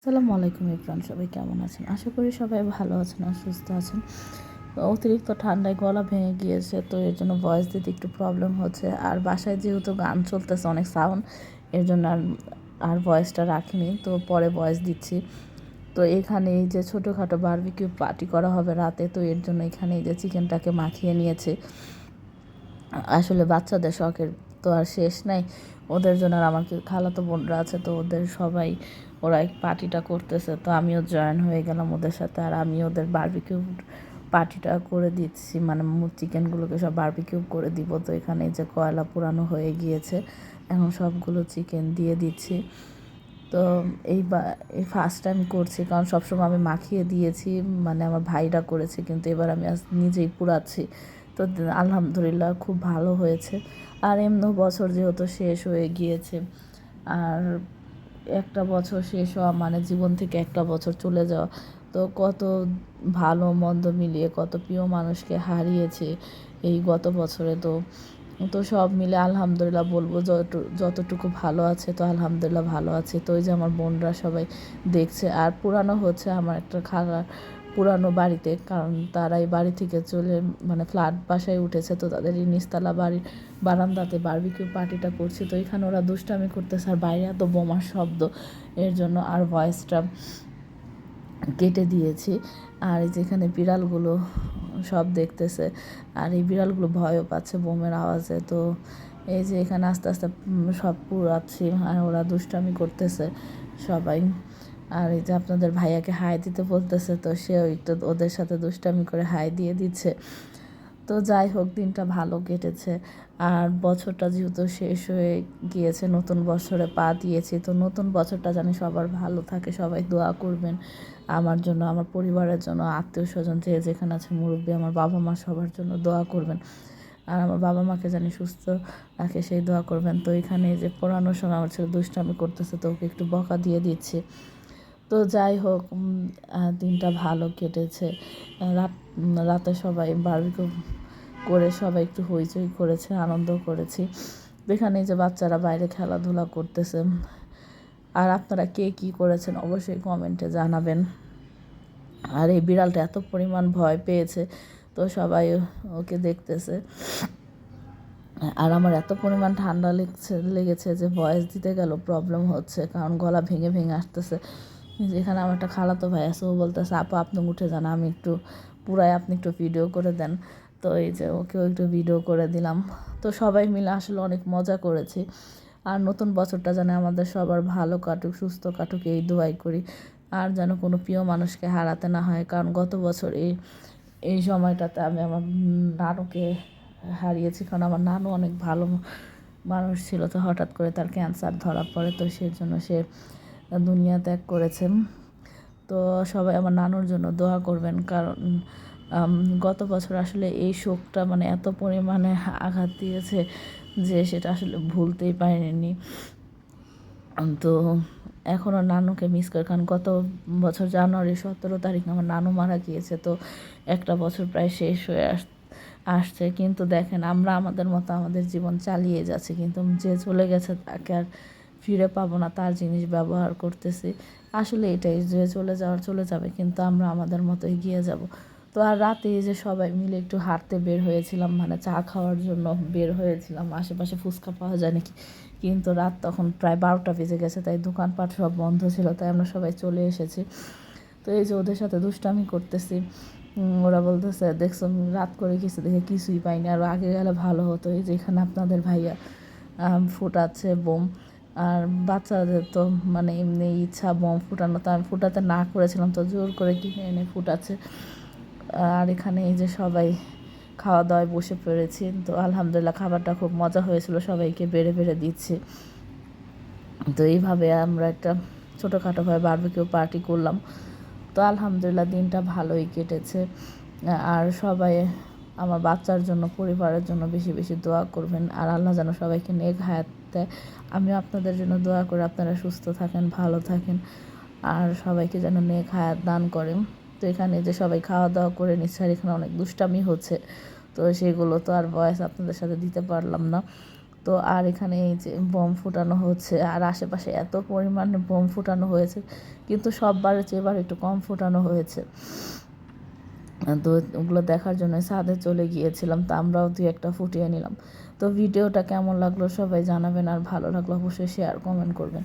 আসসালামু আলাইকুম ইরফান, সবাই কেমন আছেন? আশা করি সবাই ভালো আছেন আর সুস্থ আছেন। তো অতিরিক্ত ঠান্ডায় গলা ভেঙে গিয়েছে, তো এর জন্য ভয়েস দিতে একটু প্রবলেম হচ্ছে। আর বাসায় যেহেতু গান চলতেছে, অনেক সাউন্ড, এর জন্য আর ভয়েসটা রাখিনি, তো পরে ভয়েস দিচ্ছি। তো এখানে এই যে ছোটোখাটো বারবিকিউ পার্টি করা হবে রাতে, তো এর জন্য এখানে এই যে চিকেনটাকে মাখিয়ে নিয়েছে। আসলে বাচ্চাদের শখের তো আর শেষ নাই। ওদের জন্য আর আমার খালাতো বোনরা আছে, তো ওদের সবাই ওরা এই পার্টিটা করতেছে, তো আমিও জয়েন হয়ে গেলাম ওদের সাথে। আর আমি ওদের বারবিকিউ পার্টিটা করে দিচ্ছি, মানে চিকেনগুলোকে সব বারবিকিউ করে দিব। তো এখানে যে কয়লা পুরানো হয়ে গিয়েছে, এখন সবগুলো চিকেন দিয়ে দিচ্ছি। তো এই ফার্স্ট টাইম করছি, কারণ সবসময় আমি মাখিয়ে দিয়েছি, মানে আমার ভাইরা করেছে, কিন্তু এবার আমি নিজেই পুরাচ্ছি। তো আলহামদুলিল্লাহ খুব ভালো হয়েছে। আর এমনিও বছর যেহেতু শেষ হয়ে গিয়েছে, আর একটা বছর শেষ হওয়া মানে জীবন থেকে একটা বছর চলে যাওয়া, তো কত ভালো মন্দ মিলিয়ে কত প্রিয় মানুষকে হারিয়েছে এই গত বছরে। তো তো সব মিলে আলহামদুলিল্লাহ বলবো, যতটুকু ভালো আছে, তো আলহামদুলিল্লাহ ভালো আছে। তো ওই যে আমার বোনরা সবাই দেখছে। আর পুরানো হচ্ছে আমার একটা খালা পুরানো বাড়িতে, কারণ তারা এই বাড়ি থেকে চলে মানে ফ্ল্যাট বাসায় উঠেছে, তো তাদের এই নিচতলা বাড়ির বারান্দাতে বারবিকিউ পার্টিটা করছে। তো এখানে ওরা দুষ্টামি করতেছে, আর বাইরে এত বোমার শব্দ, এর জন্য আর ভয়েসটা কেটে দিয়েছি। আর এই যেখানে বিড়ালগুলো সব দেখতেছে, আর এই বিড়ালগুলো ভয়ও পাচ্ছে বোমের আওয়াজে। তো এই যে এখানে আস্তে আস্তে সব পুরাচ্ছি, আর ওরা দুষ্টামি করতেছে সবাই। আর এই যে আপনাদের ভাইয়াকে হাই দিতে বলতেছে, তো সেও একটু ওদের সাথে দুষ্টামি করে হাই দিয়ে দিচ্ছে। তো যাই হোক, দিনটা ভালো কেটেছে। আর বছরটা যেহেতু শেষ হয়ে গিয়েছে, নতুন বছরে পা দিয়েছি, তো নতুন বছরটা জানি সবার ভালো থাকে। সবাই দোয়া করবেন আমার জন্য, আমার পরিবারের জন্য, আত্মীয় স্বজন যে যেখানে আছে, মুরব্বী, আমার বাবা মা, সবার জন্য দোয়া করবেন। আর আমার বাবা মাকে জানি সুস্থ রাখে, সেই দোয়া করবেন। তো এখানে যে পড়ানোর সময় আমার ছেলে দুষ্টামি করতেছে, তো ওকে একটু বকা দিয়ে দিচ্ছি। তো যাই হোক, দিনটা ভালো কেটেছে। রাতে সবাই বারবিকিউ করে সবাই একটু হইচই করেছে, আনন্দ করেছি। এখানে যে বাচ্চারা বাইরে খেলাধুলা করতেছে। আর আপনারা কে কী করেছেন অবশ্যই কমেন্টে জানাবেন। আর এই বিড়ালটা এত পরিমাণ ভয় পেয়েছে, তো সবাই ওকে দেখতেছে। আর আমার এত পরিমাণ ঠান্ডা লেগেছে যে ভয়েস দিতে গেল প্রবলেম হচ্ছে, কারণ গলা ভেঙে ভেঙে আসতেছে। যেখানে আমার একটা খালাতো ভাই আছে, ও বলতেছে আপু আপনি উঠে যান, আমি একটু পুরাই, আপনি একটু ভিডিও করে দেন। তো এই যে ওকেও একটু ভিডিও করে দিলাম। তো সবাই মিলে আসলে অনেক মজা করেছি। আর নতুন বছরটা যেন আমাদের সবার ভালো কাটুক, সুস্থ কাটুক, এই দোয়াই করি। আর যেন কোনো প্রিয় মানুষকে হারাতে না হয়, কারণ গত বছর এই সময়টাতে আমি আমার নানুকে হারিয়েছি। কারণ আমার নানু অনেক ভালো মানুষ ছিল, তো হঠাৎ করে তার ক্যান্সার ধরা পড়ে, তো সেজন্য সে দুনিয়া ত্যাগ করেছেন। তো সবাই আমার নানুর জন্য দোয়া করবেন, কারণ গত বছর আসলে এই শোকটা মানে এত পরিমাণে আঘাত দিয়েছে যে সেটা আসলে ভুলতেই পারিনি। তো এখনও নানুকে মিস করি, কারণ গত বছর জানুয়ারি 17 তারিখ আমার নানু মারা গিয়েছে। তো একটা বছর প্রায় শেষ হয়ে আসছে, কিন্তু দেখেন আমরা আমাদের মতো আমাদের জীবন চালিয়ে যাচ্ছি, কিন্তু যে চলে গেছে তাকে আর ফিরে পাবো না, তার জিনিস ব্যবহার করতেছি। আসলে এটাই, যে চলে যাওয়ার চলে যাবে, কিন্তু আমরা আমাদের মতো এগিয়ে যাব। তো আর রাতে যে সবাই মিলে একটু হাঁটতে বের হয়েছিলাম, মানে চা খাওয়ার জন্য বের হয়েছিলাম, আশেপাশে ফুচকা পাওয়া যায় নাকি, কিন্তু রাত তখন প্রায় 12টা বেজে গেছে, তাই দোকানপাট সব বন্ধ ছিল, তাই আমরা সবাই চলে এসেছি। তো এই যে ওদের সাথে দুষ্টামি করতেছি, ওরা বলতেছে দেখছো রাত করে গেছে দেখে কিছুই পাইনি, আর আগে গেলে ভালো হতো। এই যে এখানে আপনাদের ভাইয়া ফুটাচ্ছে বোম। আর বাচ্চাদের তো মানে এমনি ইচ্ছা বোম ফুটানো, তো আমি ফুটাতে না করেছিলাম, তো জোর করে কিনে এনে ফুটাচ্ছে। আর এখানে এই যে সবাই খাওয়া দাওয়ায় বসে পড়েছি। তো আলহামদুলিল্লাহ খাবারটা খুব মজা হয়েছিল, সবাইকে বেড়ে বেড়ে দিচ্ছি। তো এইভাবে আমরা একটা ছোটোখাটোভাবে বারবিকিউ পার্টি করলাম। তো আলহামদুলিল্লাহ দিনটা ভালোই কেটেছে। আর সবাই আমার বাচ্চার জন্য, পরিবারের জন্য বেশি বেশি দোয়া করবেন, আর আল্লাহ যেন সবাইকে নেক হায়াত দেয়। আমিও আপনাদের জন্য দোয়া করি, আপনারা সুস্থ থাকেন, ভালো থাকেন, আর সবাইকে যেন নেক হায়াত দান করেন। তো এখানে যে সবাই খাওয়া দাওয়া করে নিচ্ছে, আর এখানে অনেক দুষ্টামি হচ্ছে, তো সেগুলো তো আর ভয়েস আপনাদের সাথে দিতে পারলাম না। তো আর এখানে এই যে বোম ফুটানো হচ্ছে, আর আশেপাশে এত পরিমাণে বোম ফুটানো হয়েছে, কিন্তু সববারের চেয়ে এবার একটু কম ফুটানো হয়েছে। তো ওগুলো দেখার জন্য ছাদে চলে গিয়েছিলাম, তো আমরাও 2-1টা ফুটিয়ে নিলাম। তো ভিডিওটা কেমন লাগলো সবাই জানাবেন, আর ভালো লাগলো অবশ্যই শেয়ার কমেন্ট করবেন।